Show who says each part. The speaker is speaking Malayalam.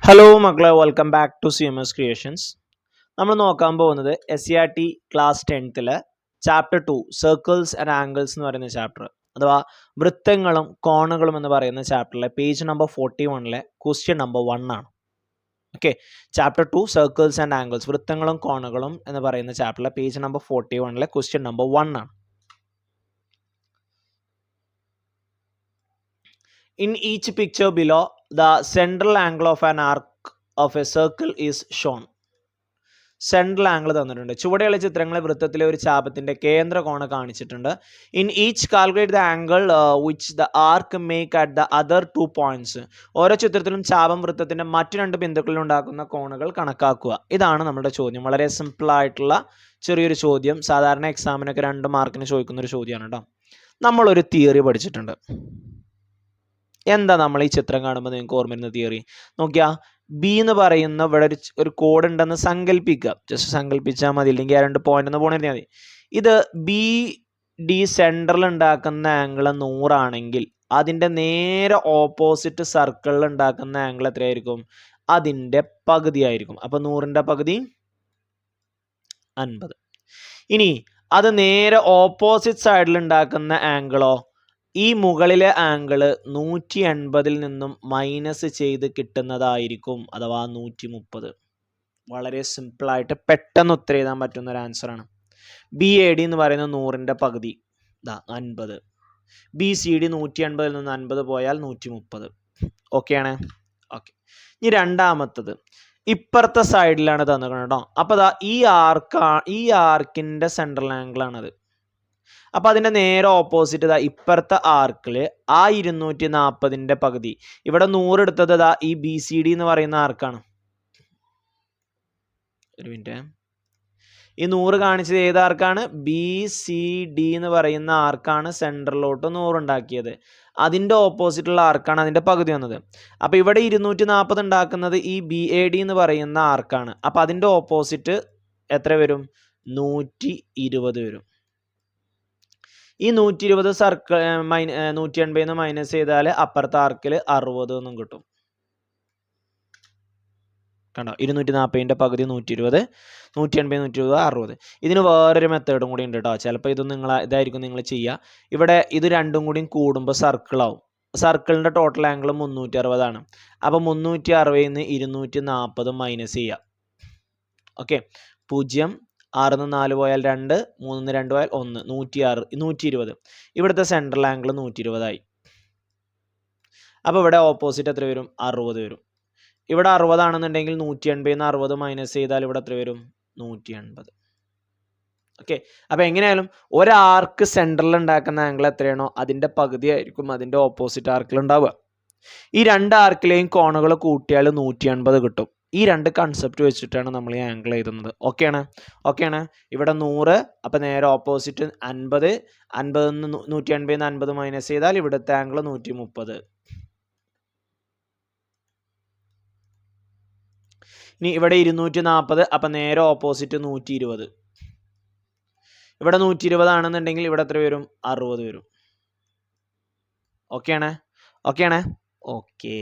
Speaker 1: ഹലോ മക്കളെ, welcome back to CMS creations. നമ്മൾ നോക്കാൻ പോകുന്നത് SCRT ക്ലാസ് 10ലെ ചാപ്റ്റർ 2 സർക്കിൾസ് ആൻഡ് ആംഗിൾസ് എന്ന് പറയുന്ന ചാപ്റ്റർ, അഥവാ വൃത്തങ്ങളും കോണുകളും എന്ന് പറയുന്ന ചാപ്റ്ററിലെ പേജ് നമ്പർ 41ലെ ക്വസ്റ്റ്യൻ നമ്പർ 1 ആണ്. Okay, chapter 2 circles and angles, വൃത്തങ്ങളും കോണുകളും എന്ന് പറയുന്ന ചാപ്റ്ററിലെ പേജ് നമ്പർ 41ലെ ക്വസ്റ്റ്യൻ നമ്പർ 1 ആണ്. In each picture below, the central angle of an arc of a circle is shown. Central angle തന്നിട്ടുണ്ട്. ചുവടെയുള്ള ചിത്രങ്ങളെ വൃത്തത്തിലെ ഒരു ചാപത്തിന്റെ കേന്ദ്ര കോണ കാണിച്ചിട്ടുണ്ട്. In each calculate the angle which the arc make at the other 2 points. ഓരോ ചിത്രത്തിലും ചാപം വൃത്തത്തിന്റെ മറ്റു 2 ബിന്ദുക്കളിൽ ഉണ്ടാക്കുന്ന കോണുകൾ കണക്കാക്കുക. ഇതാണ് നമ്മുടെ ചോദ്യം. വളരെ സിമ്പിൾ ആയിട്ടുള്ള ചെറിയൊരു ചോദ്യം. സാധാരണ എക്സാമിനൊക്കെ 2 മാർക്കിന് ചോദിക്കുന്ന ഒരു ചോദ്യമാണ് കേട്ടോ. നമ്മളൊരു തിയറി പഠിച്ചിട്ടുണ്ട്. എന്താ നമ്മൾ ഈ ചിത്രം കാണുമ്പോൾ നിങ്ങൾക്ക് ഓർമ്മ വരുന്ന തിയറി നോക്കിയാ, ബി എന്ന് പറയുന്ന ഇവിടെ ഒരു കോഡ് ഉണ്ടെന്ന് സങ്കല്പിക്കുക. ജസ്റ്റ് സങ്കല്പിച്ചാൽ മതി, ഇല്ലെങ്കിൽ 2 പോയിന്റ് ഒന്ന് പോകണേ മതി. ഇത് BD സെൻറ്ററിൽ ഉണ്ടാക്കുന്ന ആംഗിൾ 100 ആണെങ്കിൽ അതിൻ്റെ നേരെ ഓപ്പോസിറ്റ് സർക്കിളിൽ ഉണ്ടാക്കുന്ന ആംഗിൾ എത്രയായിരിക്കും? അതിൻ്റെ പകുതി ആയിരിക്കും. അപ്പം 100ൻ്റെ പകുതി 50. ഇനി അത് നേരെ ഓപ്പോസിറ്റ് സൈഡിൽ ഉണ്ടാക്കുന്ന ആംഗിളോ, ഈ മുകളിലെ ആംഗിള് 180 നിന്നും മൈനസ് ചെയ്ത് കിട്ടുന്നതായിരിക്കും, അഥവാ 130. വളരെ സിമ്പിളായിട്ട് പെട്ടെന്ന് ഉത്തരം എഴുതാൻ പറ്റുന്ന ഒരു ആൻസറാണ്. BAD എന്ന് പറയുന്നത് 100ൻ്റെ പകുതി 50. BCD 180 നിന്ന് 50 പോയാൽ 130. ഓക്കെയാണ്. ഓക്കെ, ഇനി രണ്ടാമത്തത് ഇപ്പുറത്തെ സൈഡിലാണ് തന്നിരിക്കുന്നത് കേട്ടോ. അപ്പോൾ ഈ ആർക്കിൻ്റെ സെൻട്രൽ ആംഗിളാണത്. അപ്പം അതിൻ്റെ നേരെ ഓപ്പോസിറ്റ് ഇപ്പുറത്തെ ആർക്കിൽ ആ 240ൻ്റെ പകുതി, ഇവിടെ 100 എടുത്തത് ഈ BCD എന്ന് പറയുന്ന ആർക്കാണ്. ഒരു മിനിറ്റ്, ഈ 100 കാണിച്ചത് ഏത് ആർക്കാണ്? BCD എന്ന് പറയുന്ന ആർക്കാണ് സെൻട്രലിലോട്ട് 100 ഉണ്ടാക്കിയത്. അതിൻ്റെ ഓപ്പോസിറ്റുള്ള ആർക്കാണ് അതിൻ്റെ പകുതി വന്നത്. അപ്പോൾ ഇവിടെ 240 ഉണ്ടാക്കുന്നത് ഈ BAD എന്ന് പറയുന്ന ആർക്കാണ്. അപ്പോൾ അതിൻ്റെ ഓപ്പോസിറ്റ് എത്ര വരും? 120 വരും. ഈ 120 സർക്കിൾ 180 മൈനസ് ചെയ്താൽ അപ്പുറത്തെ ആർക്കിൽ 60 എന്നും കിട്ടും. കണ്ടോ, 240ൻ്റെ പകുതി 120, 180, 120, 60. ഇതിന് വേറൊരു മെത്തേഡും കൂടി ഉണ്ട് കേട്ടോ. ചിലപ്പോൾ ഇതായിരിക്കും നിങ്ങൾ ചെയ്യുക. ഇവിടെ ഇത് രണ്ടും കൂടി കൂടുമ്പോൾ സർക്കിളാവും. സർക്കിളിൻ്റെ ടോട്ടൽ ആംഗിൾ 360 ആണ്. അപ്പോൾ 360 നിന്ന് 240 മൈനസ് ചെയ്യുക. ഓക്കെ, 0, 6 നിന്ന് 4 പോയാൽ 2, 3 നിന്ന് 2 പോയാൽ 1, 120. ഇവിടുത്തെ സെൻട്രൽ ആംഗിൾ 120 ആയി. അപ്പോൾ ഇവിടെ ഓപ്പോസിറ്റ് എത്ര വരും? 60 വരും. ഇവിടെ 60 ആണെന്നുണ്ടെങ്കിൽ 180 നിന്ന് 60 മൈനസ് ചെയ്താൽ ഇവിടെ എത്ര വരും? 180. ഓക്കെ, അപ്പോൾ എങ്ങനെയായാലും ഒരാർക്ക് സെൻട്രലിൽ ഉണ്ടാക്കുന്ന ആംഗിൾ എത്രയാണോ അതിൻ്റെ പകുതി ആയിരിക്കും അതിൻ്റെ ഓപ്പോസിറ്റ് ആർക്കിൽ ഉണ്ടാവുക. ഈ 2 ആർക്കിലെയും കോണുകൾ കൂട്ടിയാൽ 180 കിട്ടും. ഈ 2 കൺസെപ്റ്റ് വെച്ചിട്ടാണ് നമ്മൾ ഈ ആംഗിൾ എഴുതുന്നത്. ഓക്കെയാണ്. ഇവിടെ 100, അപ്പം നേരെ ഓപ്പോസിറ്റ് 50, 50 നിന്ന് 180 നിന്ന് 50 മൈനസ് ചെയ്താൽ ഇവിടുത്തെ ആംഗിൾ 130. ഇനി ഇവിടെ 240, അപ്പം നേരെ ഓപ്പോസിറ്റ് 120. ഇവിടെ 120 ആണെന്നുണ്ടെങ്കിൽ ഇവിടെ എത്ര വരും? 60 വരും. ഓക്കെയാണ്. ഓക്കെ.